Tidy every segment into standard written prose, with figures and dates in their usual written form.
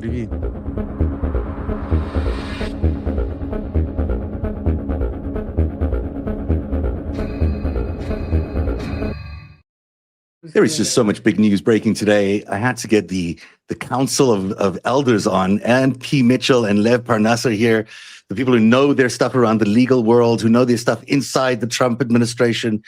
Good evening. There is just so much big news breaking today. I had to get the Council of Elders on, and P. Mitchell and Lev Parnas are here, the people who know their stuff around the legal world, who know their stuff inside the Trump administration,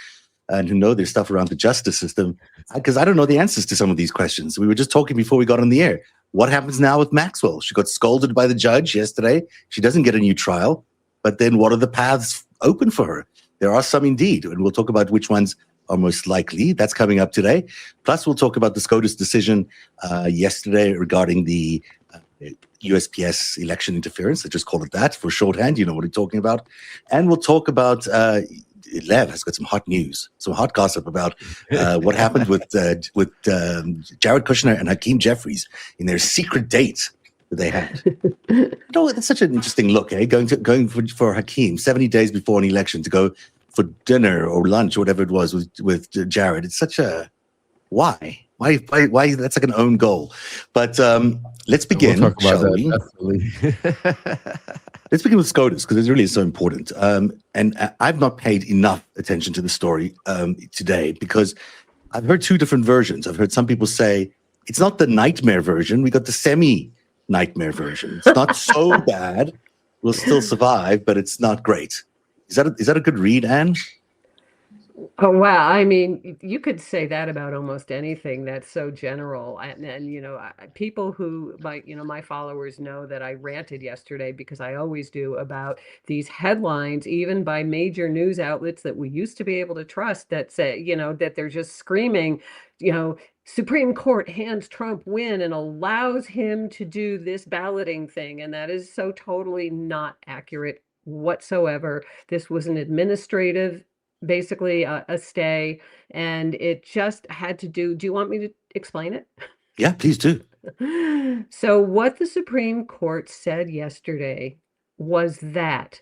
and who know their stuff around the justice system. Because I don't know the answers to some of these questions. We were just talking before we got on the air. What happens now with Maxwell? She got scolded by the judge yesterday. She doesn't get a new trial. But then what are the paths open for her? There are some indeed, and we'll talk about which ones are most likely. That's coming up today. Plus, we'll talk about the Scotus decision yesterday regarding the USPS election interference. I just call it that for shorthand. You know what we're talking about. And we'll talk about Lev has got some hot news, some hot gossip about what happened with Jared Kushner and Hakeem Jeffries in their secret date that they had. That's such an interesting look, eh? Going for Hakeem 70 days before an election to go for dinner or lunch or whatever it was with Jared. It's such a why? That's like an own goal. But let's begin, we'll talk about shall that, we? Let's begin with SCOTUS, because it really is so important. And I've not paid enough attention to the story today, because I've heard two different versions. I've heard some people say it's not the nightmare version. We got the semi-nightmare version. It's not so bad. We'll still survive, but it's not great. Is that a good read, Anne? Oh, wow. I mean, you could say that about almost anything that's so general. And people who, my followers know that I ranted yesterday, because I always do, about these headlines, even by major news outlets that we used to be able to trust, that say, that they're just screaming, Supreme Court hands Trump win and allows him to do this balloting thing. And that is so totally not accurate whatsoever. This was an administrative, basically a stay, and it just had to do you want me to explain it? Yeah, please do. So what the Supreme Court said yesterday was that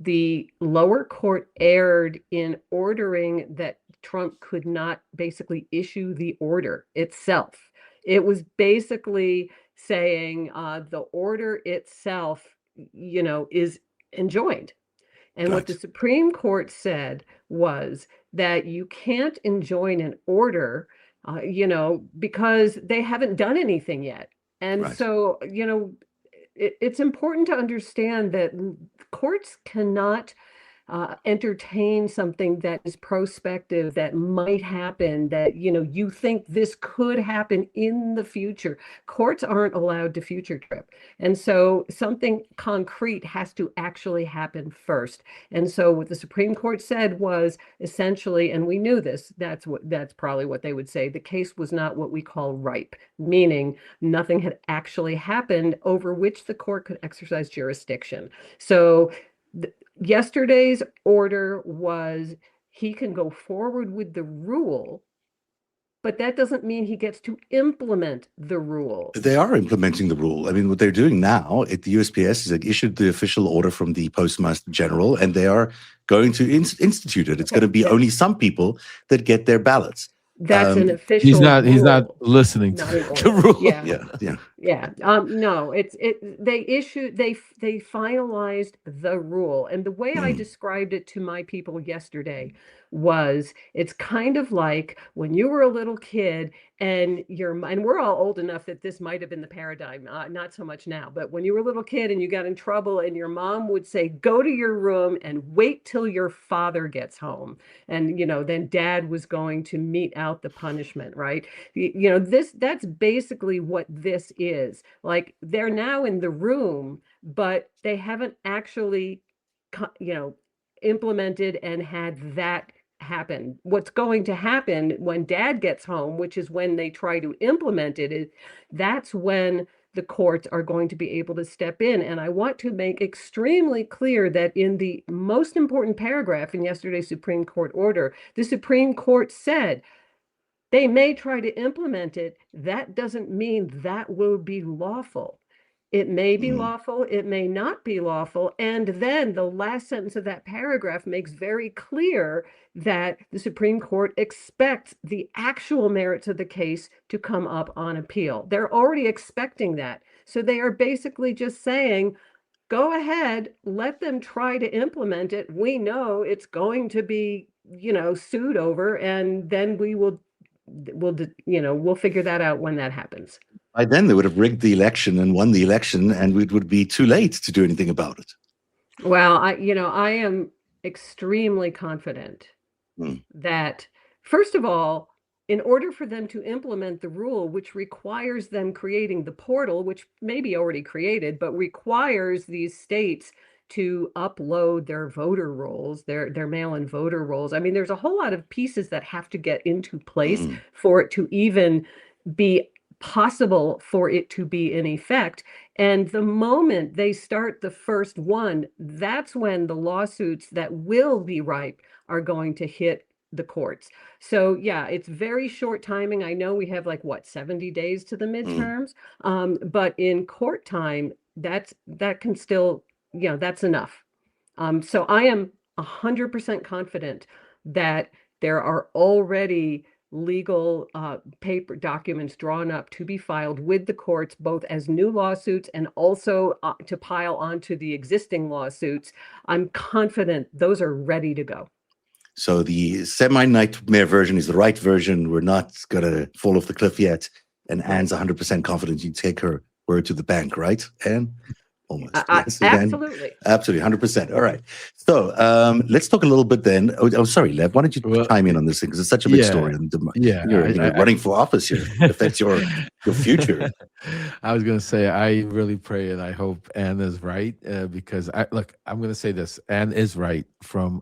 the lower court erred in ordering that Trump could not basically issue the order itself. It was basically saying the order itself, is enjoined. And Right. what the Supreme Court said was that you can't enjoin an order, because they haven't done anything yet. And Right. so, it's important to understand that courts cannot entertain something that is prospective, that might happen, that you think this could happen in the future. Courts aren't allowed to future trip, and so something concrete has to actually happen first. And so what the Supreme Court said was essentially, and we knew this, that's probably what they would say, the case was not what we call ripe, meaning nothing had actually happened over which the court could exercise jurisdiction. So yesterday's order was he can go forward with the rule, but that doesn't mean he gets to implement the rule. They are implementing the rule. I mean, what they're doing now at the USPS is they issued the official order from the Postmaster General, and they are going to institute it. It's going to be only some people that get their ballots. That's an official. He's not rule. listening Not to an the order. rule. Yeah. No, they finalized the rule. And the way I described it to my people yesterday was, it's kind of like when you were a little kid and we're all old enough that this might have been the paradigm, not so much now, but when you were a little kid and you got in trouble and your mom would say, go to your room and wait till your father gets home. And, then dad was going to mete out the punishment, right? That's basically what this is. Like, they're now in the room, but they haven't actually, implemented and had that happen. What's going to happen when dad gets home, which is when they try to implement it, that's when the courts are going to be able to step in. And I want to make extremely clear that in the most important paragraph in yesterday's Supreme Court order, the Supreme Court said they may try to implement it. That doesn't mean that will be lawful. It may be lawful, it may not be lawful. And then the last sentence of that paragraph makes very clear that the Supreme Court expects the actual merits of the case to come up on appeal. They're already expecting that. So they are basically just saying, go ahead, let them try to implement it. We know it's going to be, sued over, and then we'll figure that out when that happens. By then, they would have rigged the election and won the election, and it would be too late to do anything about it. Well, I am extremely confident that, first of all, in order for them to implement the rule, which requires them creating the portal, which may be already created, but requires these states to upload their voter rolls, their mail-in voter rolls. I mean, there's a whole lot of pieces that have to get into place for it to even be possible for it to be in effect. And the moment they start the first one, that's when the lawsuits that will be ripe are going to hit the courts. So yeah, it's very short timing. I know we have 70 days to the midterms, but in court time, that can still, that's enough. So I am 100% confident that there are already legal paper documents drawn up to be filed with the courts, both as new lawsuits and also to pile onto the existing lawsuits. I'm confident those are ready to go. So the semi-nightmare version is the right version. We're not going to fall off the cliff yet. And Anne's 100% confident you take her word to the bank, right, Anne? Almost. Yes, absolutely. Absolutely, 100%. All right. So let's talk a little bit then. Oh, sorry, Lev. Why don't you chime in on this thing? Because it's such a big story. And you're running for office here. It affects your future. I was going to say, I really pray and I hope Anne is right, because I'm going to say this. Anne is right from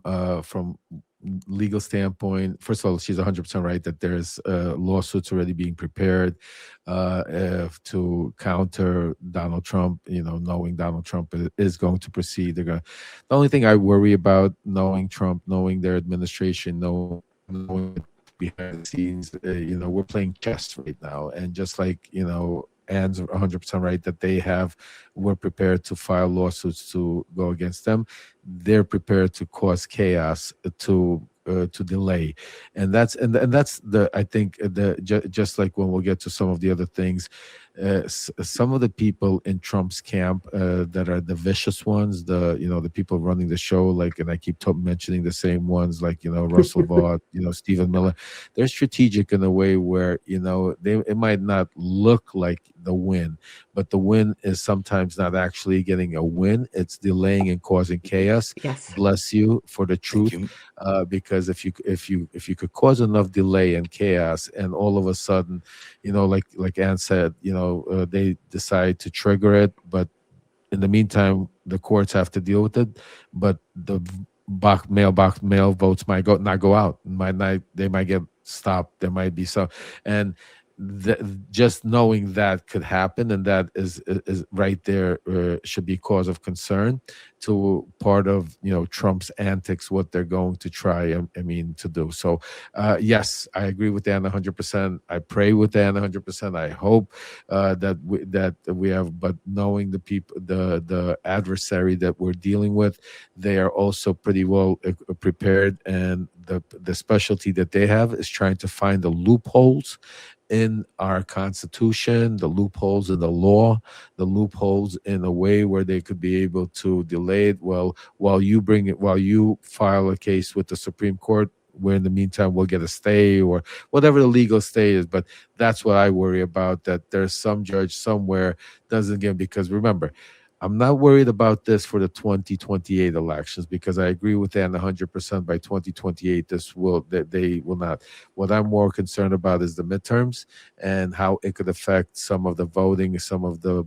legal standpoint. First of all, she's 100% right that there's lawsuits already being prepared to counter Donald Trump. Knowing Donald Trump is going to proceed, the only thing I worry about, knowing Trump, knowing their administration, knowing behind the scenes, we're playing chess right now, and just like Anne's 100% right that we're prepared to file lawsuits to go against them. They're prepared to cause chaos to delay, and that's I think just like when we'll get to some of the other things, some of the people in Trump's camp that are the vicious ones, the people running the show, and I keep mentioning the same ones, Russell Vought, Stephen Miller. They're strategic in a way where it might not look like the win, but the win is sometimes not actually getting a win. It's delaying and causing chaos. Yes. Bless you for the truth, because if you could cause enough delay and chaos, and all of a sudden, like Ann said, they decide to trigger it, but in the meantime, the courts have to deal with it. But the mail votes might not go out. They might get stopped. There might be some, and just knowing that could happen, and that is right there, should be cause of concern to part of Trump's antics, what they're going to try to do. So yes, I agree with Dan 100%. I pray with Dan 100%. I hope that we have, but knowing the people, the adversary that we're dealing with, they are also pretty well prepared, and the specialty that they have is trying to find the loopholes in our Constitution, the loopholes in the law, the loopholes in a way where they could be able to delay it. Well, while you file a case with the Supreme Court, where in the meantime we'll get a stay or whatever the legal stay is. But that's what I worry about, that there's some judge somewhere doesn't get, because remember, I'm not worried about this for the 2028 elections, because I agree with Ann 100%. By 2028, they will not. What I'm more concerned about is the midterms and how it could affect some of the voting, some of the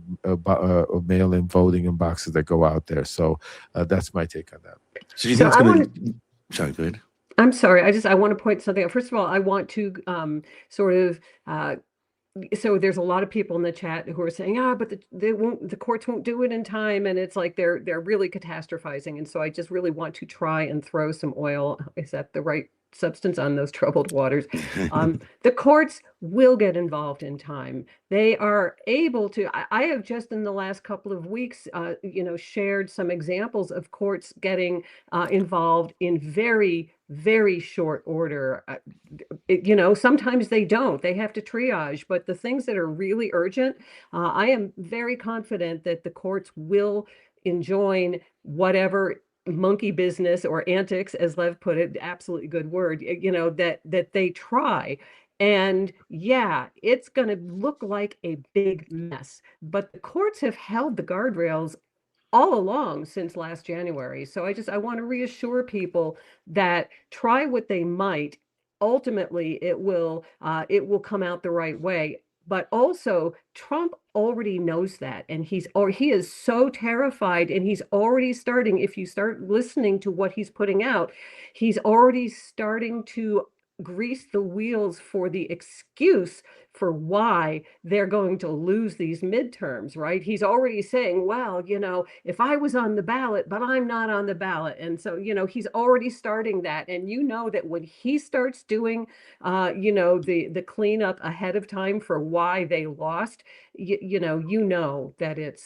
mail-in voting in boxes that go out there. So that's my take on that. So do you think it's going to? Sorry, go ahead. I'm sorry. I want to point something out. First of all, I want to so there's a lot of people in the chat who are saying, but the courts won't do it in time, and it's like they're really catastrophizing. And so I just really want to try and throw some oil. Is that the right substance on those troubled waters. The courts will get involved in time. They are able to. I have just in the last couple of weeks, shared some examples of courts getting involved in very, very short order. Sometimes they don't. They have to triage. But the things that are really urgent, I am very confident that the courts will enjoin whatever monkey business or antics, as Lev put it, absolutely good word, that they try. And yeah, it's going to look like a big mess, but the courts have held the guardrails all along since last January. So I want to reassure people that try what they might, ultimately it will come out the right way. But also Trump already knows that, and he is so terrified, and he's already starting, if you start listening to what he's putting out, he's already starting to grease the wheels for the excuse for why they're going to lose these midterms, right? He's already saying, well, if I was on the ballot, but I'm not on the ballot. And so, he's already starting that. And that when he starts doing, the cleanup ahead of time for why they lost, that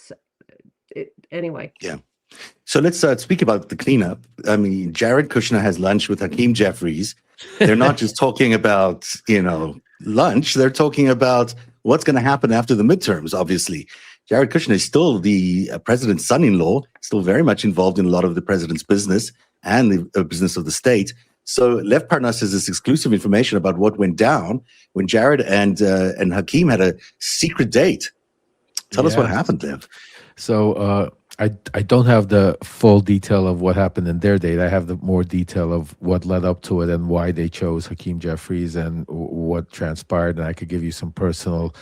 anyway. Yeah. So let's speak about the cleanup. I mean, Jared Kushner has lunch with Hakeem Jeffries. They're not just talking about, lunch. They're talking about what's going to happen after the midterms, obviously. Jared Kushner is still the president's son-in-law, still very much involved in a lot of the president's business and the business of the state. So Lev Parnas has this exclusive information about what went down when Jared and Hakeem had a secret date. Tell us what happened, Lev. So I don't have the full detail of what happened in their date. I have the more detail of what led up to it and why they chose Hakeem Jeffries and what transpired. And I could give you some personal,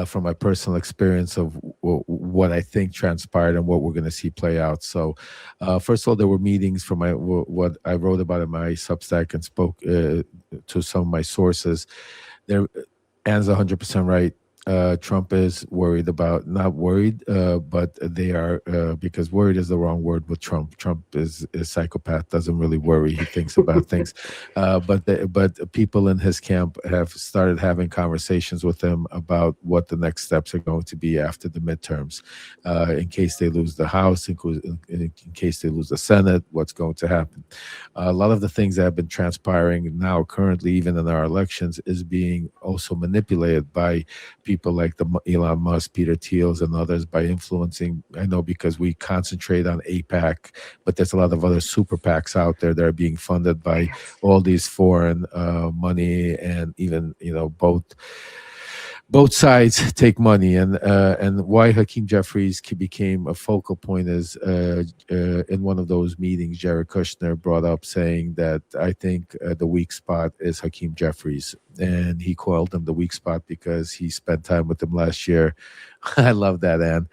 from my personal experience of what I think transpired and what we're going to see play out. So first of all, there were meetings for what I wrote about in my Substack and spoke to some of my sources. Anne's 100% right. Trump is worried about, not worried, but they are, because worried is the wrong word with Trump. Trump is a psychopath, doesn't really worry. He thinks about things. But people in his camp have started having conversations with him about what the next steps are going to be after the midterms. In case they lose the House, in case they lose the Senate, what's going to happen. A lot of the things that have been transpiring now, currently, even in our elections, is being also manipulated by people like the Elon Musk, Peter Thiel's, and others by influencing. I know because we concentrate on AIPAC, but there's a lot of other super PACs out there that are being funded by all these foreign money, and even both sides take money. And why Hakeem Jeffries became a focal point is in one of those meetings, Jared Kushner brought up saying that I think the weak spot is Hakeem Jeffries. And he called him the weak spot because he spent time with him last year. I love that, Anne.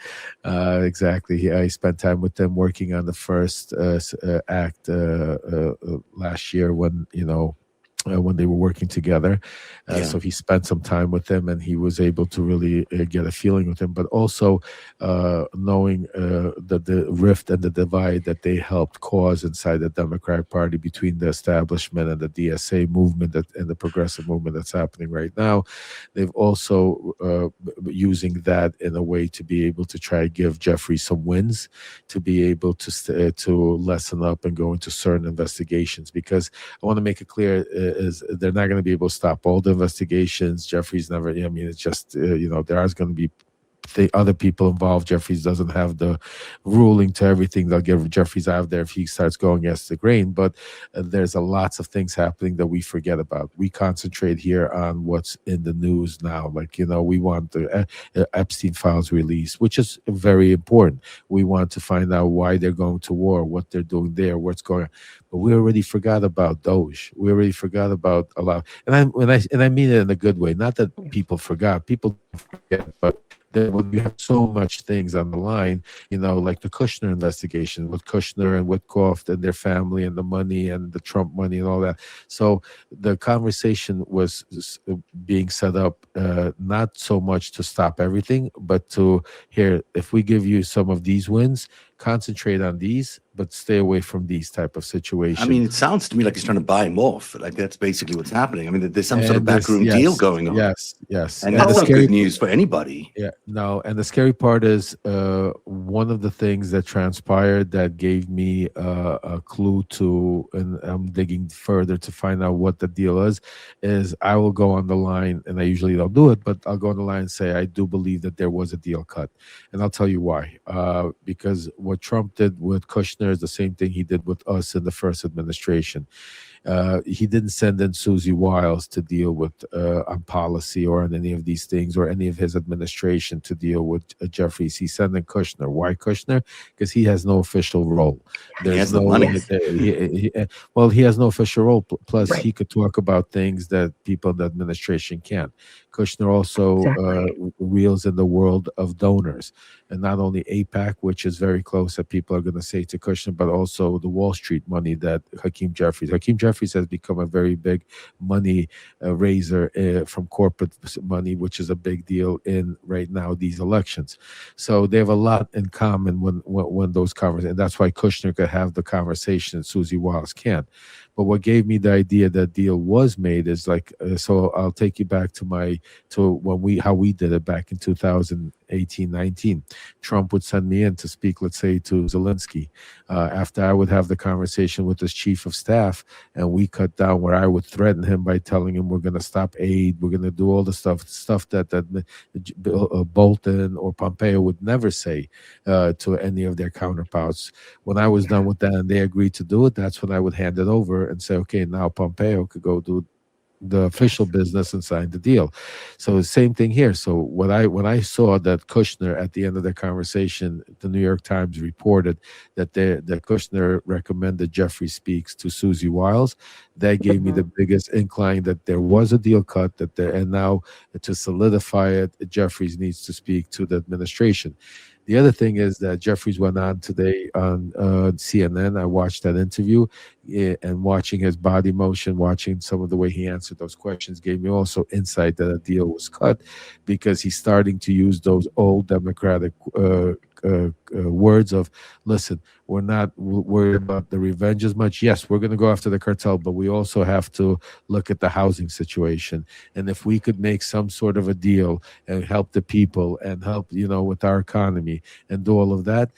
Exactly. I spent time with them working on the first act last year when they were working together. So he spent some time with them, and he was able to really get a feeling with him, but also knowing the rift and the divide that they helped cause inside the Democratic Party between the establishment and the DSA movement and the progressive movement that's happening right now. They've also using that in a way to be able to try to give Jeffrey some wins, to be able to lessen up and go into certain investigations, because I want to make it clear is they're not going to be able to stop all the investigations. Jeffries never, it's just, there are going to be other people involved. Jeffries doesn't have the ruling to everything. They'll get Jeffries out of there if he starts going against the grain. But there's lots of things happening that we forget about. We concentrate here on what's in the news now. Like, we want the Epstein files released, which is very important. We want to find out why they're going to war, what they're doing there, what's going on. But we already forgot about Doge. We already forgot about a lot. And I mean it in a good way. Not that people forgot. People forget, but then when you have so much things on the line, like the Kushner investigation with Kushner and Witkoff and their family and the money and the Trump money and all that. So the conversation was being set up not so much to stop everything, but to, here, if we give you some of these wins, concentrate on these, but stay away from these type of situations. I mean, it sounds to me like he's trying to buy him off. Like that's basically what's happening. I mean, there's some sort of backroom deal going on. Yes. And that's not good news for anybody. Yeah, no. And the scary part is one of the things that transpired that gave me a clue to, and I'm digging further to find out what the deal is I will go on the line, and I usually don't do it, but I'll go on the line and say, I do believe that there was a deal cut. And I'll tell you why. Because what Trump did with Kushner is the same thing he did with us in the first administration. He didn't send in Susie Wiles to deal with on policy or on any of these things, or any of his administration to deal with Jeffries. He sent in Kushner. Why Kushner? Because he has no official role. He has no money. He has no official role. Plus, he could talk about things that people in the administration can't. Kushner also reels in the world of donors, and not only AIPAC, which is very close that people are going to say to Kushner, but also the Wall Street money that Hakeem Jeffries has become a very big money raiser from corporate money, which is a big deal in right now these elections. So they have a lot in common when those conversations, and that's why Kushner could have the conversation and Susie Wiles can't. But what gave me the idea that deal was made is like, so I'll take you back to how we did it back in 2018-19. Trump would send me in to speak, let's say, to Zelensky. After I would have the conversation with his chief of staff, and we cut down where I would threaten him by telling him we're going to stop aid, we're going to do all the stuff that Bolton or Pompeo would never say to any of their counterparts. When I was done with that and they agreed to do it, that's when I would hand it over and say, okay, now Pompeo could go do the official business and sign the deal. So the same thing here. So when I saw that Kushner at the end of the conversation, the New York Times reported that Kushner recommended Jeffries speaks to Susie Wiles, that gave me the biggest incline that there was a deal cut, and now to solidify it, Jeffries needs to speak to the administration. The other thing is that Jeffries went on today on CNN. I watched that interview, and watching his body motion, watching some of the way he answered those questions gave me also insight that a deal was cut, because he's starting to use those old Democratic words of, listen, we're not worried about the revenge as much. Yes, we're going to go after the cartel, but we also have to look at the housing situation. And if we could make some sort of a deal and help the people and help, with our economy and do all of that,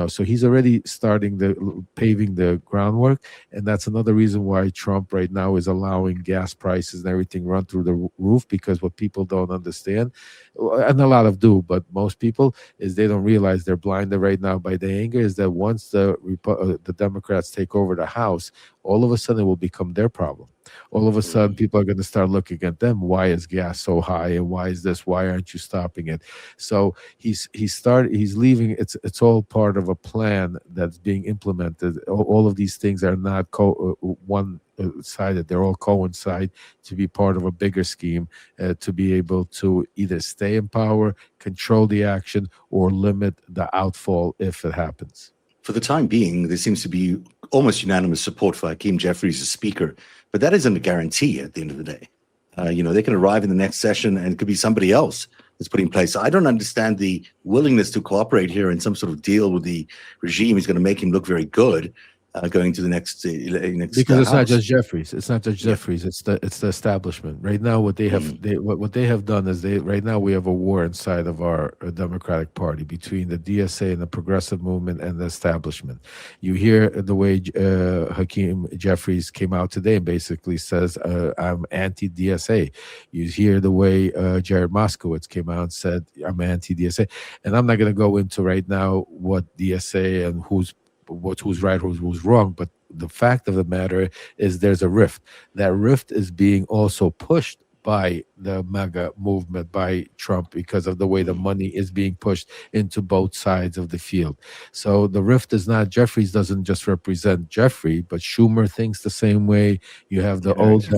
so he's already paving the groundwork. And that's another reason why Trump right now is allowing gas prices and everything run through the roof, because what people don't understand, and a lot of do, but most people, is they don't realize they're blinded right now by the anger, is that once the Democrats take over the House, all of a sudden it will become their problem. All of a sudden, people are going to start looking at them. Why is gas so high? And why is this? Why aren't you stopping it? So he's leaving. It's all part of a plan that's being implemented. All of these things are not one-sided. They're all coincide to be part of a bigger scheme to be able to either stay in power, control the action, or limit the outfall if it happens. For the time being, there seems to be almost unanimous support for Hakeem Jeffries as speaker, but that isn't a guarantee at the end of the day. They can arrive in the next session and it could be somebody else that's put in place. So I don't understand the willingness to cooperate here in some sort of deal with the regime is going to make him look very good going to the next because it's not just Jeffries. It's not just Jeffries. It's the establishment. Right now, what they have what they have done is right now we have a war inside of our Democratic Party between the DSA and the progressive movement and the establishment. You hear the way Hakeem Jeffries came out today and basically says, I'm anti-DSA. You hear the way Jared Moskowitz came out and said, I'm anti-DSA. And I'm not going to go into right now what DSA and who's right, who's wrong, but the fact of the matter is there's a rift. That rift is being also pushed by the MAGA movement, by Trump, because of the way the money is being pushed into both sides of the field. So the rift is not, Jeffries doesn't just represent Jeffrey, but Schumer thinks the same way. You have the old,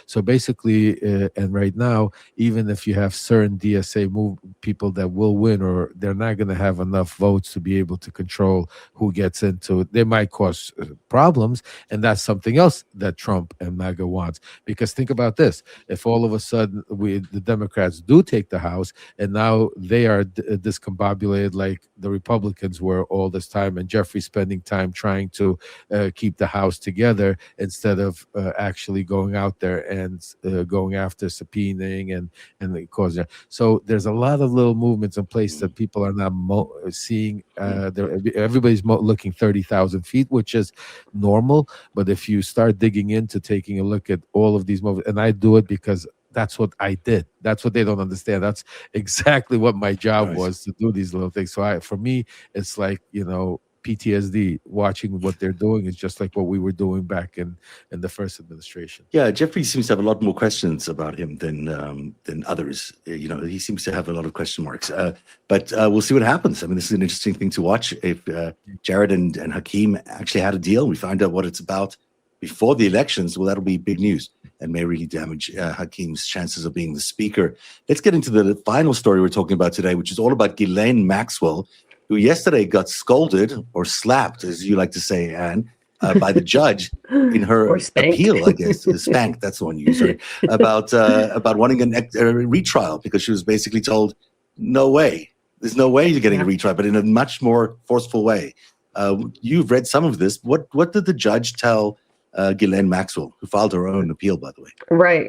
so basically, and right now, even if you have certain DSA people that will win, or they're not going to have enough votes to be able to control who gets into it, they might cause problems, and that's something else that Trump and MAGA wants. Because think about this, if all of a sudden sudden the Democrats do take the House, and now they are discombobulated like the Republicans were all this time, and Jeffrey spending time trying to keep the House together instead of actually going out there and going after subpoenaing and causing. So there's a lot of little movements in place that people are not seeing. Everybody's looking 30,000 feet, which is normal. But if you start digging into taking a look at all of these movements, and I do it because that's what I did. That's what they don't understand. That's exactly what my job was, to do these little things. So for me, it's like, PTSD. Watching what they're doing is just like what we were doing back in the first administration. Yeah, Jeffrey seems to have a lot more questions about him than others. He seems to have a lot of question marks. But we'll see what happens. I mean, this is an interesting thing to watch. If Jared and Hakeem actually had a deal, we find out what it's about before the elections, well, that'll be big news and may really damage Hakeem's chances of being the speaker. Let's get into the final story we're talking about today, which is all about Ghislaine Maxwell, who yesterday got scolded or slapped, as you like to say, Anne, by the judge in her appeal, I guess. Spanked, that's the one you used, about wanting a retrial, because she was basically told, no way. There's no way you're getting a retrial, but in a much more forceful way. You've read some of this. What did the judge tell Ghislaine Maxwell, who filed her own appeal, by the way?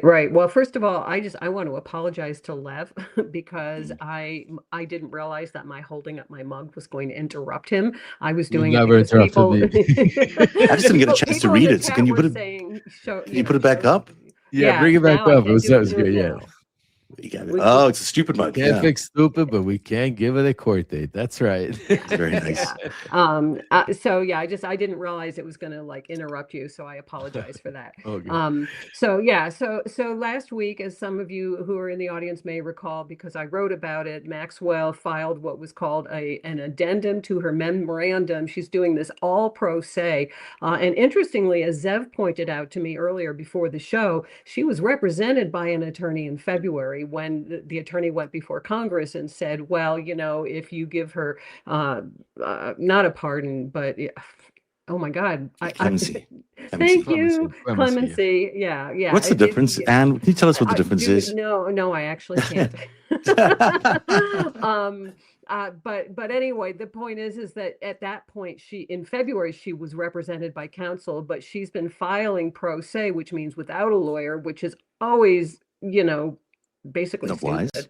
Right. Well, first of all, I want to apologize to Lev because I didn't realize that my holding up my mug was going to interrupt him. I was doing it because people. I just didn't get a chance to read it. So can you put it? Put it back up? Yeah, bring it back up. That was good. Yeah. Oh, it's a stupid mug. Can't fix stupid, but we can give it a court date. That's right. It's very nice. I didn't realize it was going to interrupt you, so I apologize for that. Okay. So last week, as some of you who are in the audience may recall, because I wrote about it, Maxwell filed what was called an addendum to her memorandum. She's doing this all pro se, and interestingly, as Zev pointed out to me earlier before the show, she was represented by an attorney in February, when the attorney went before Congress and said, well, if you give her not a pardon, but oh my God. Clemency. Thank you. Clemency. Yeah. What's the difference? Anne, can you tell us what the difference is? No, I actually can't. But anyway, the point is that at that point, in February, she was represented by counsel, but she's been filing pro se, which means without a lawyer, which is always, basically stupid.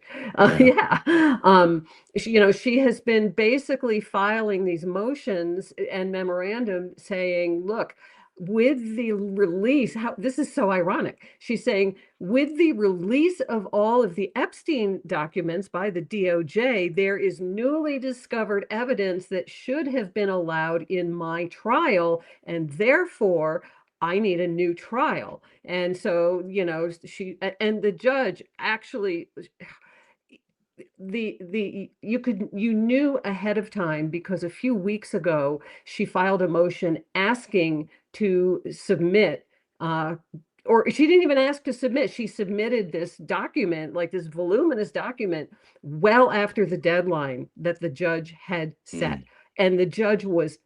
She has been basically filing these motions and memorandum saying, look, with the release, this is so ironic. She's saying, with the release of all of the Epstein documents by the DOJ, there is newly discovered evidence that should have been allowed in my trial, and therefore I need a new trial. And so, she and the judge actually, you knew ahead of time, because a few weeks ago she filed a motion asking to submit, or she didn't even ask to submit. She submitted this document, this voluminous document, well after the deadline that the judge had set. And the judge was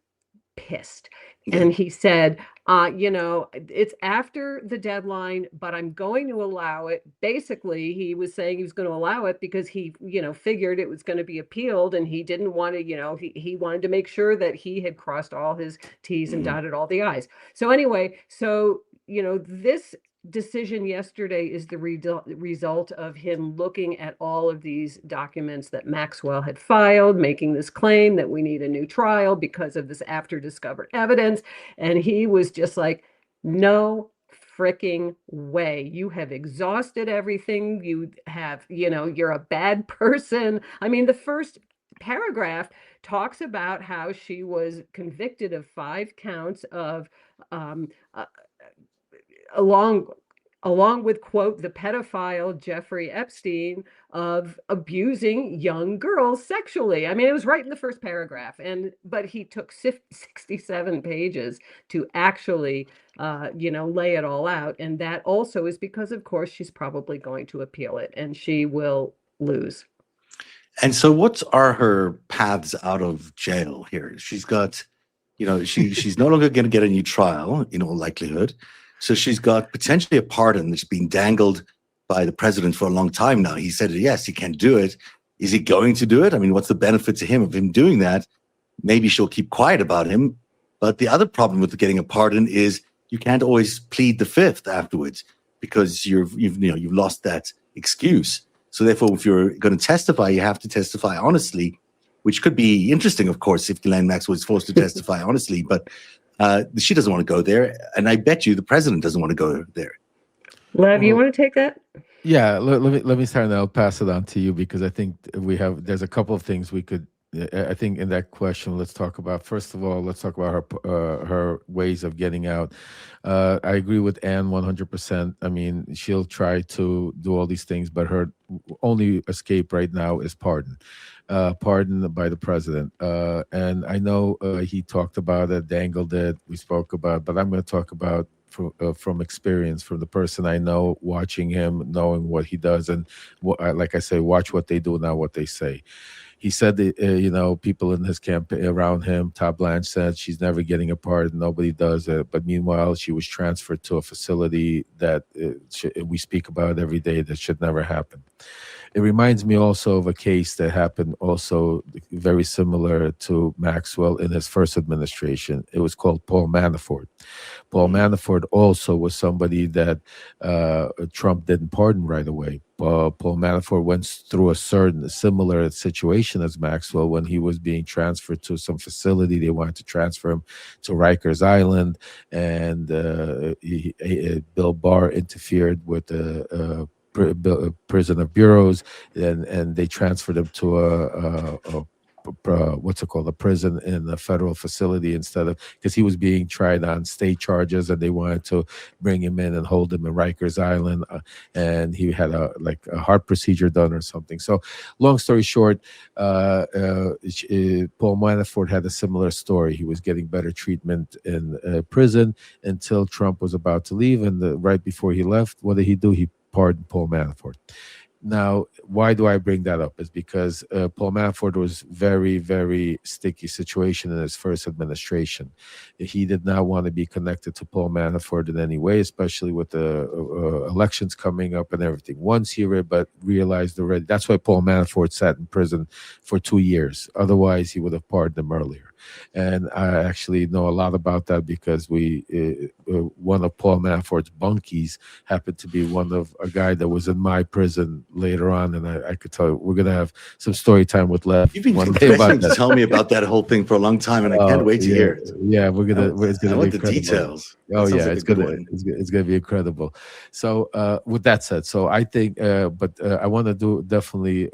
pissed. And he said, it's after the deadline, but I'm going to allow it. Basically, he was saying he was going to allow it because he, figured it was going to be appealed, and he didn't want to, he wanted to make sure that he had crossed all his T's and dotted all the I's. So anyway, this decision yesterday is the result of him looking at all of these documents that Maxwell had filed, making this claim that we need a new trial because of this after discovered evidence. And he was just like, no freaking way. You have exhausted everything. You have, you're a bad person. I mean, the first paragraph talks about how she was convicted of 5 counts of along with, quote, the pedophile Jeffrey Epstein, of abusing young girls sexually. I mean, it was right in the first paragraph, but he took 67 pages to actually, lay it all out. And that also is because, of course, she's probably going to appeal it, and she will lose. And so what are her paths out of jail here? She's got, she's no longer going to get a new trial in all likelihood. So she's got potentially a pardon that's being dangled by the president for a long time now. He said, yes, he can do it. Is he going to do it? I mean, what's the benefit to him of him doing that? Maybe she'll keep quiet about him. But the other problem with getting a pardon is you can't always plead the fifth afterwards because you've lost that excuse. So therefore, if you're going to testify, you have to testify honestly, which could be interesting, of course, if Ghislaine Maxwell is forced to testify honestly. But she doesn't want to go there, and I bet you the president doesn't want to go there. Lev, you want to take that? Yeah, let me start, and I'll pass it on to you because I think there's a couple of things we could. I think in that question, let's talk about, first of all, let's talk about her ways of getting out. I agree with Anne 100%. I mean, she'll try to do all these things, but her only escape right now is pardon. Pardon by the president. And I know he talked about it, dangled it, we spoke about, but I'm going to talk about from experience, from the person I know, watching him, knowing what he does, and like I say, watch what they do, not what they say. He said that, people in his camp around him, Todd Blanche said she's never getting a pardon. Nobody does it. But meanwhile, she was transferred to a facility that we speak about every day that should never happen. It reminds me also of a case that happened also very similar to Maxwell in his first administration. It was called Paul Manafort. Paul Manafort also was somebody that Trump didn't pardon right away. Paul Manafort went through a similar situation as Maxwell when he was being transferred to some facility. They wanted to transfer him to Rikers Island, and Bill Barr interfered with the prison of bureaus, and they transferred him to a prison in a federal facility instead of, because he was being tried on state charges, and they wanted to bring him in and hold him in Rikers Island, and he had a heart procedure done or something. So long story short, Paul Manafort had a similar story. He was getting better treatment in prison until Trump was about to leave, and right before he left, what did he do? He pardoned Paul Manafort. Now, why do I bring that up? Is because Paul Manafort was very, very sticky situation in his first administration. He did not want to be connected to Paul Manafort in any way, especially with the elections coming up and everything. Once he realized already, that's why Paul Manafort sat in prison for 2 years. Otherwise, he would have pardoned him earlier. And I actually know a lot about that because one of Paul Manafort's bunkies happened to be a guy that was in my prison later on, and I could tell you, we're going to have some story time with Lev. You've been threatening to tell me about that whole thing for a long time, and I can't wait to hear it. Yeah, it's going to be the details. Oh yeah, it's gonna be incredible. So with that said, so I think, but I want to definitely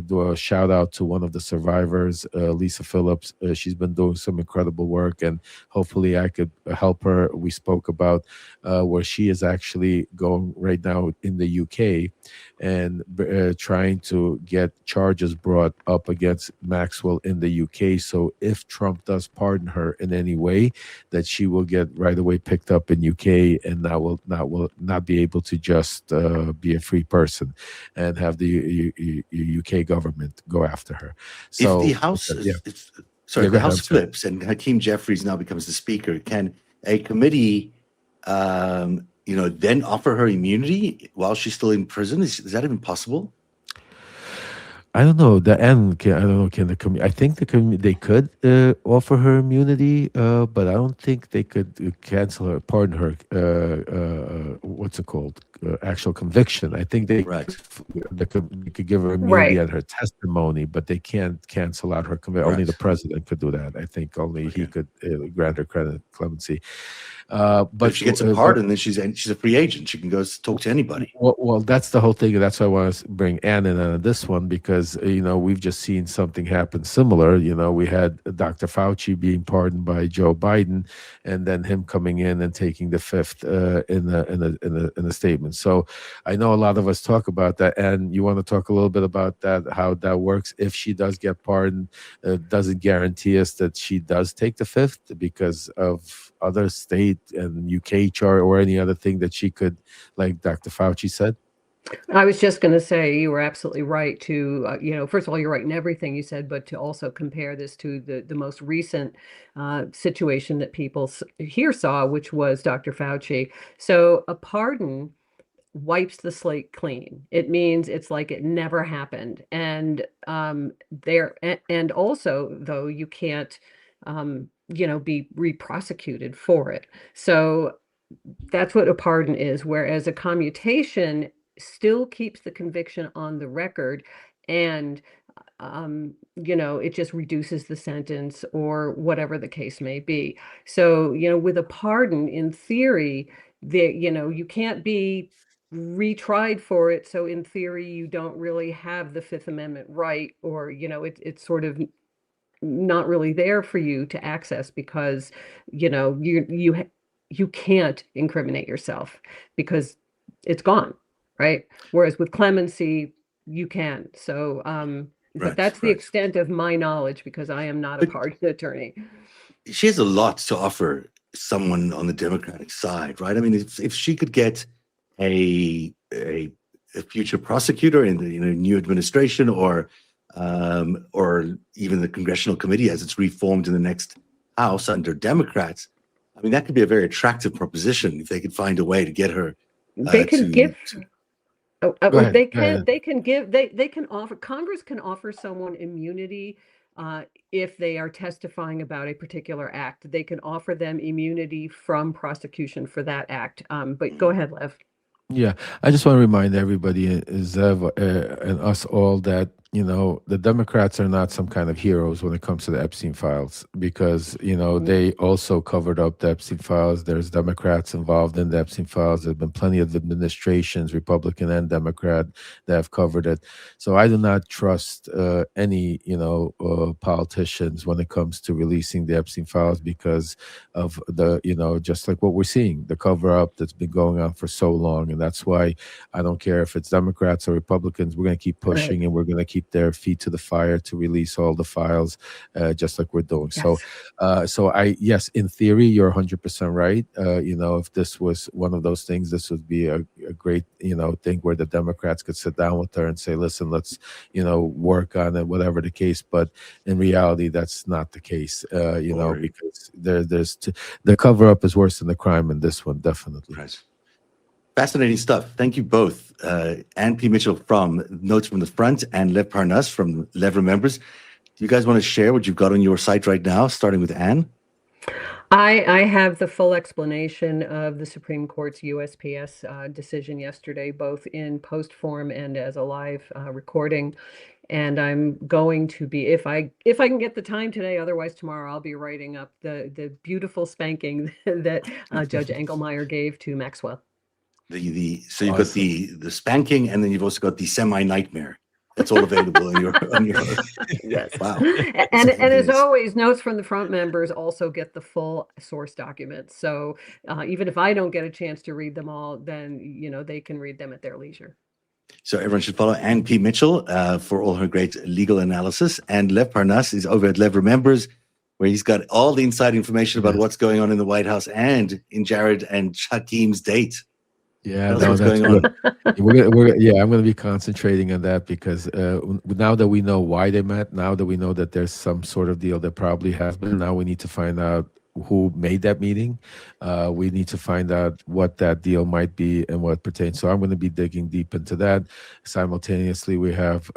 do a shout out to one of the survivors, Lisa Phillips. She's been doing some incredible work, and hopefully I could help her. We spoke about where she is actually going right now in the UK, and trying to get charges brought up against Maxwell in the UK. So if Trump does pardon her in any way, that she will get right away picked up in UK, and will not be able to just be a free person and have the UK government go after her. So if the House, the House flips and Hakeem Jeffries now becomes the speaker, can a committee, then offer her immunity while she's still in prison? Is that even possible? I don't know. Can the committee? I think they could offer her immunity, but I don't think they could cancel her, pardon her. What's it called? Actual conviction. I think they could give her immunity at her testimony, but they can't cancel out her conviction. Only the president could do that. I think only he could grant her clemency. But if she gets a pardon, then she's a free agent. She can go talk to anybody. Well, that's the whole thing. That's why I want to bring Ann in on this one, because we've just seen something happen similar. We had Dr. Fauci being pardoned by Joe Biden, and then him coming in and taking the fifth in a statement. So I know a lot of us talk about that, and you want to talk a little bit about that, how that works. If she does get pardoned, doesn't guarantee us that she does take the fifth because of other state and UK chart or any other thing that she could, like Dr. Fauci said. I was just going to say you were absolutely right to, first of all, you're right in everything you said, but to also compare this to the most recent situation that people here saw, which was Dr. Fauci. So a pardon wipes the slate clean. It means it's like it never happened. And and also, though, you can't be re-prosecuted for it. So that's what a pardon is, whereas a commutation still keeps the conviction on the record, and it just reduces the sentence or whatever the case may be. So, with a pardon, in theory, you can't be retried for it. So in theory, you don't really have the Fifth Amendment right, or, it's sort of not really there for you to access, because, you can't incriminate yourself because it's gone, right? Whereas with clemency, you can. So, but that's the extent of my knowledge, because I am not a pardon attorney. She has a lot to offer someone on the Democratic side, right? I mean, if she could get a future prosecutor in the new administration, or even the congressional committee as it's reformed in the next House under Democrats, I mean, that could be a very attractive proposition if they could find a way to get her. They can offer, Congress can offer someone immunity if they are testifying about a particular act. They can offer them immunity from prosecution for that act. But go ahead, Lev. Yeah, I just want to remind everybody, Zev, and us all, that the Democrats are not some kind of heroes when it comes to the Epstein files, because they also covered up the Epstein files. There's Democrats involved in the Epstein files. There've been plenty of administrations, Republican and Democrat, that have covered it. So I do not trust any politicians when it comes to releasing the Epstein files, because of the just like what we're seeing, the cover up that's been going on for so long. And that's why I don't care if it's Democrats or Republicans. We're going to keep pushing, and we're going to keep their feet to the fire to release all the files, just like we're doing. Yes. So yes, in theory, you're 100% right. If this was one of those things, this would be a great, thing where the Democrats could sit down with her and say, listen, let's, work on it, whatever the case. But in reality, that's not the case, because there's the cover up is worse than the crime in this one, definitely. Right. Fascinating stuff. Thank you both. Ann P. Mitchell from Notes from the Front, and Lev Parnas from Lev Remembers. Do you guys want to share what you've got on your site right now, starting with Ann? I have the full explanation of the Supreme Court's USPS decision yesterday, both in post form and as a live recording. And I'm going to be, if I can get the time today, otherwise tomorrow, I'll be writing up the beautiful spanking that Judge Engelmeyer gave to Maxwell. So you've got the spanking, and then you've also got the semi-nightmare. That's all available on your yes. Wow. And as always, Notes from the Front members also get the full source documents. So even if I don't get a chance to read them all, then they can read them at their leisure. So everyone should follow Ann P. Mitchell for all her great legal analysis. And Lev Parnas is over at Lev Remembers, where he's got all the inside information about what's going on in the White House and in Jared and Hakeem's date. Yeah, what's going on. I'm going to be concentrating on that, because now that we know why they met, now that we know that there's some sort of deal, that probably has been, now we need to find out who made that meeting. We need to find out what that deal might be and what pertains. So I'm going to be digging deep into that. Simultaneously, we have,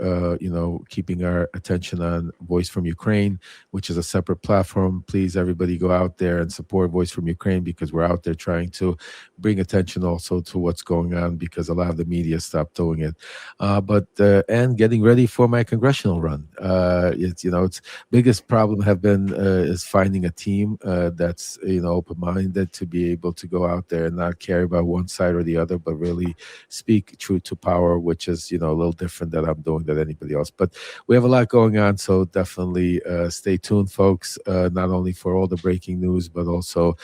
keeping our attention on Voice from Ukraine, which is a separate platform. Please, everybody, go out there and support Voice from Ukraine, because we're out there trying to bring attention also to what's going on, because a lot of the media stopped doing it. And getting ready for my congressional run. It's biggest problem have been is finding a team that's open-minded to be able to go out there and not care about one side or the other, but really speak truth to power, which is a little different than I'm doing than anybody else. But we have a lot going on, so definitely stay tuned, folks. Not only for all the breaking news, but also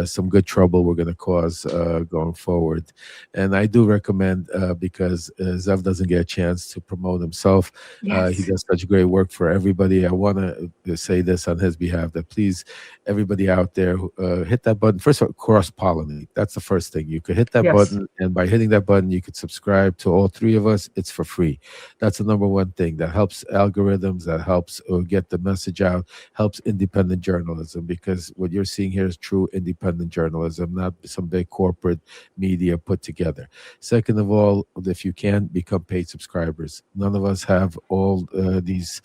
some good trouble we're going to cause going forward. And I do recommend, because Zev doesn't get a chance to promote himself. Yes. He does such great work for everybody. I want to say this on his behalf, that please, everybody anybody out there, hit that button. First of all, cross-pollinate. That's the first thing. You could hit that Yes. button, and by hitting that button, you could subscribe to all three of us. It's for free. That's the number one thing that helps algorithms, that helps get the message out, helps independent journalism, because what you're seeing here is true independent journalism, not some big corporate media put together. Second of all, if you can, become paid subscribers. None of us have all these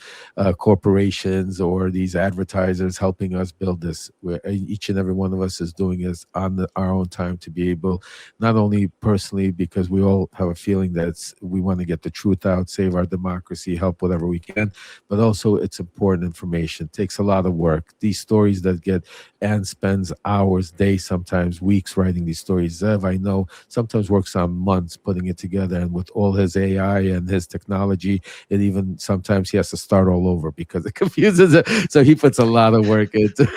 corporations or these advertisers helping us build this. Where each and every one of us is doing this on our own time to be able, not only personally, because we all have a feeling that we want to get the truth out, save our democracy, help whatever we can, but also it's important information. It takes a lot of work. These stories that get, Anne spends hours, days, sometimes weeks writing these stories. Zev, I know, sometimes works on months putting it together, and with all his AI and his technology, it even sometimes he has to start all over because it confuses it. So he puts a lot of work into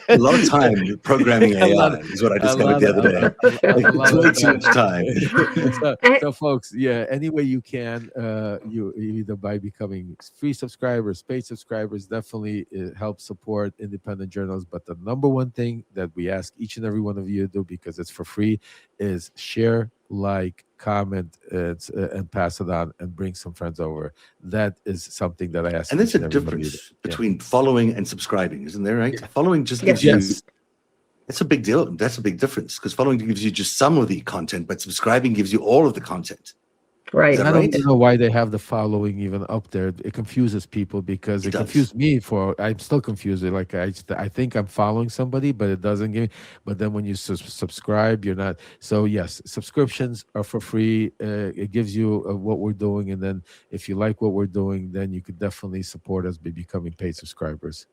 a lot of time programming AI is what I discovered the other day. It's way too much time. So folks, yeah, any way you can, you either by becoming free subscribers, paid subscribers, definitely it helps support independent journalists. But the number one thing that we ask each and every one of you to do, because it's for free, is share, like, comment, and pass it on, and bring some friends over. That is something that I ask. And there's a difference between following and subscribing, isn't there? Right? Following just gives you. It's a big deal. That's a big difference, because following gives you just some of the content, but subscribing gives you all of the content. Right. I don't know why they have the following even up there. It confuses people, because it confused me. I'm still confused. Like I think I'm following somebody, but it doesn't give me. But then when you subscribe, you're not. So yes, subscriptions are for free. It gives you what we're doing, and then if you like what we're doing, then you could definitely support us by becoming paid subscribers.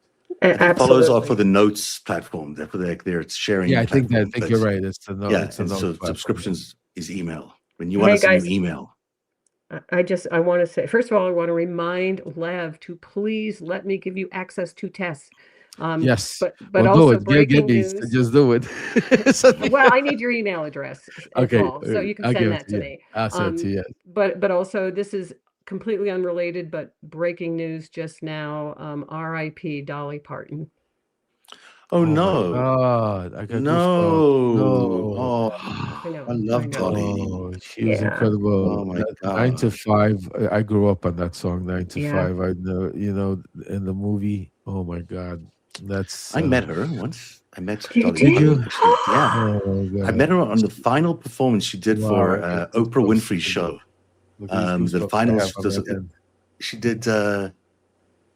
Follows off of the notes platform. They're sharing. Yeah, I think you're right. It's the note. Yeah, it's the note so platform. subscriptions is email. When you want to send an email. I want to say, first of all, I want to remind Lev to please let me give you access to tests. Yes, but also breaking news. Just do it. Well, I need your email address. Okay, so you can send that to me. I'll send it to you. But also, this is completely unrelated, but breaking news just now. R.I.P. Dolly Parton. Oh no! God, I got no! Oh, I love Dolly. Oh, she was incredible. Oh my God! 9 to 5. I grew up on that song. 9 to 5. I know, in the movie. Oh my God, that's. I met her once. I met Dolly. Did you? Yeah. Oh, I met her on the final performance she did for Oprah Winfrey's show. The finals. She did.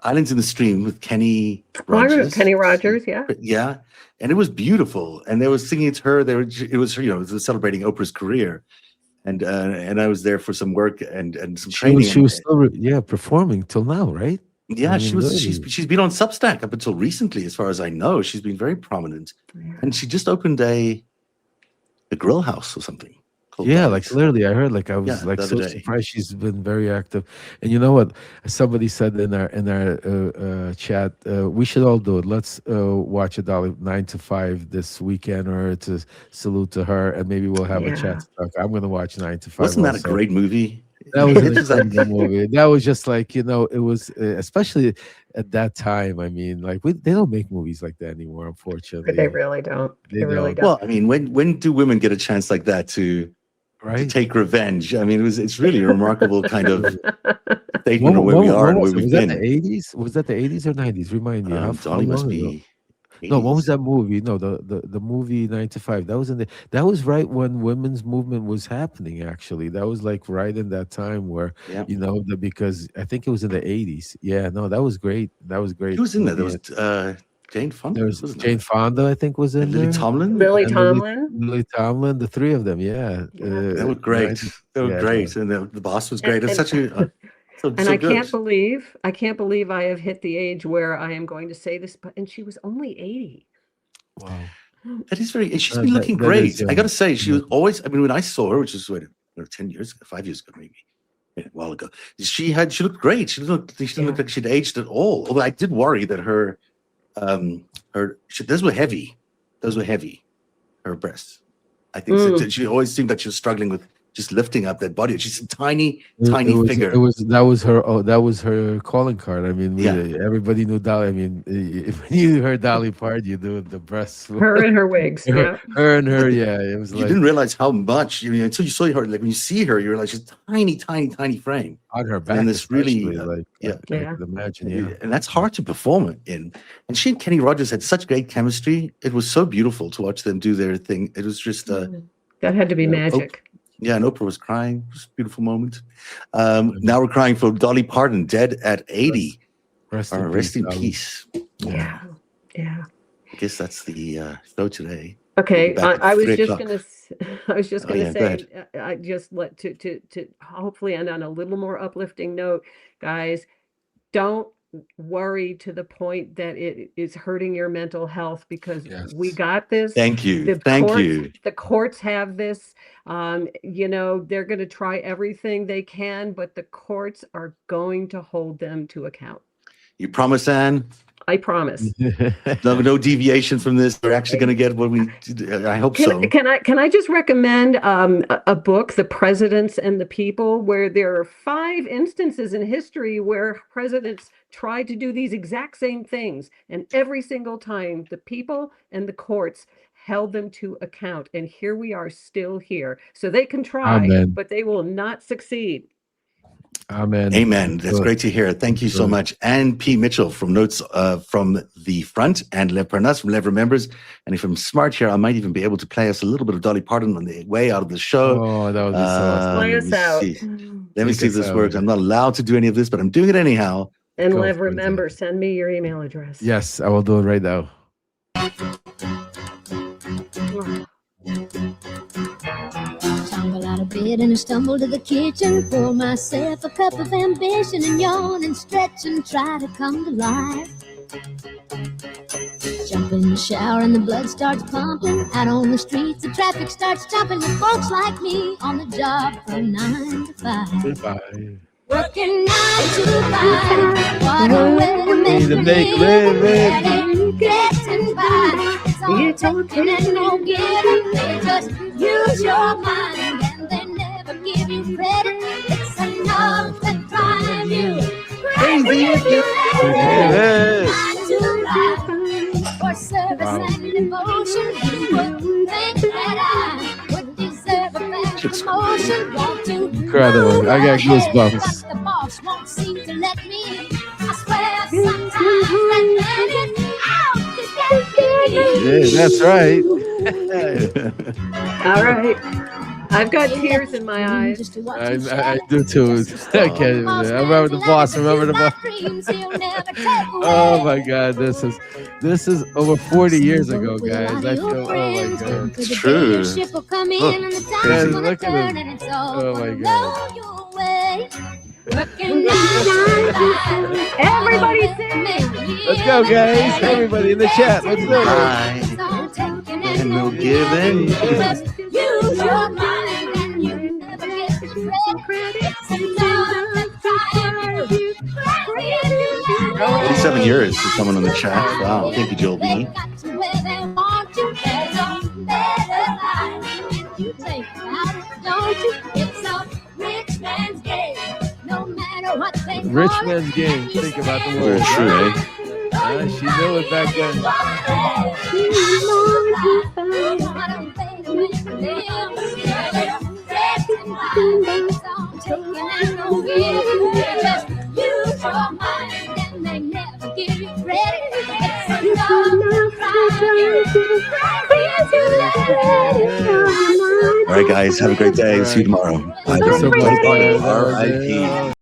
Islands in the Stream with Kenny Rogers. Kenny Rogers, yeah. Yeah. And it was beautiful. And they were singing it to her. It was her, it was celebrating Oprah's career. And I was there for some work and some training. She was still performing till now, right? Yeah, she's been on Substack up until recently, as far as I know. She's been very prominent. Yeah. And she just opened a grill house or something. Yeah, like literally, I heard. Like I was so surprised. She's been very active, and you know what? Somebody said in our chat, we should all do it. Let's watch a Dolly 9 to 5 this weekend, or to salute to her, and maybe we'll have a chat to talk. I'm going to watch 9 to 5. Wasn't that a great movie? That was an incredible movie. That was just like, it was especially at that time. I mean, like they don't make movies like that anymore, unfortunately. They really don't. They really don't. Well, I mean, when do women get a chance like that to take revenge? I mean, it's really a remarkable kind of statement of where we are and where we've been. Was that the 80s? Was that the 80s or 90s? Remind me. Dolly must be. 80s. No, what was that movie? No, the movie 9 to 5. That was right when women's movement was happening. Actually, that was like right in that time where because I think it was in the 80s. Yeah, no, that was great. That was great. Who was in there? There was Jane Fonda. There was Jane Fonda, I think, was in there. Lily Tomlin. Lily Tomlin. The three of them. Yeah, they were great. They were great, and the boss was great. It's such a. I can't believe I have hit the age where I am going to say this, and she was only 80. Wow. That is very, she's been looking great. I got to say, she was always, I mean, when I saw her, which was 10 years ago, 5 years ago, maybe, a while ago, she looked great. She didn't look like she'd aged at all. Although I did worry that those were heavy. Her breasts. I think she always seemed like she was struggling with just lifting up that body. She's a tiny figure. That was her calling card. I mean, Yeah. everybody knew Dolly. I mean, when you heard Dolly Parton, you knew the breasts. Her and her wigs. Yeah. Her and her, yeah. It was You like didn't realize how much until you saw her. Like when you see her, you realize she's tiny frame. on her back. And this really, especially, like, yeah. I could imagine, yeah. And that's hard to perform in. And she and Kenny Rogers had such great chemistry. It was so beautiful to watch them do their thing. It was just that had to be magic. yeah, and Oprah was crying. It was a beautiful moment. Now we're crying for Dolly Parton, dead at 80. Rest in peace. Yeah. Yeah. I guess that's the show today. Okay, Back at I was 3 just o'clock. gonna Go say, ahead. I just let to hopefully end on a little more uplifting note, guys. Don't worry to the point that it is hurting your mental health, because we got this. Thank you. The courts have this. You know, they're going to try everything they can, but the courts are going to hold them to account. You promise, Anne? I promise. No deviation from this. We're actually going to get what we. I hope so. Can I just recommend a book, The Presidents and the People, where there are 5 instances in history where presidents tried to do these exact same things, and every single time the people and the courts held them to account. And here we are, still here. So they can try, Amen. but they will not succeed. Amen. That's great to hear. Thank you so much. Ann P. Mitchell from Notes from the Front, and Lev Parnas from Lev Remembers. And if I'm smart here, I might even be able to play us a little bit of Dolly Parton on the way out of the show. Oh, that would be so awesome. Play us out. Let me see if this works. I'm not allowed to do any of this, but I'm doing it anyhow. And Lev, remember, send me your email address. Yes, I will do it right now. Tumble out of bed and I stumble to the kitchen, pour myself a cup of ambition and yawn and stretch and try to come to life. Jump in the shower and the blood starts pumping. Out on the streets, the traffic starts jumping with folks like me on the job from 9 to 5. Goodbye. Working 9 to 5. What a way to make a living. Getting by. It's all taking and no giving. They just use your mind and they never give you credit. It's enough to drive you crazy if you let it. 9 to 5. For service and devotion, you would think that I would deserve a better promotion. Want to Incredible. I got goosebumps. but the boss won't seem to let me in. I swear sometimes that man is out to get me. Yeah, that's right. All right. I've got tears in my eyes. I do too. I can't even. I remember the boss. Remember the boss. Oh my God, this is over 40 years ago, guys. I feel. Oh my God. It's true. Look at him. Oh my God. Everybody sing. Let's go, guys. Everybody in the chat. Let's do it. And no giving. Use your mind and you never get the credit. Sometimes 87 years for someone on the chat. Wow. Thank you, Joel B. Rich man's game. Think about the word. True, eh? She knew it back then. All right, guys. Have a great day. See you tomorrow. Thank you so much. R.I.P.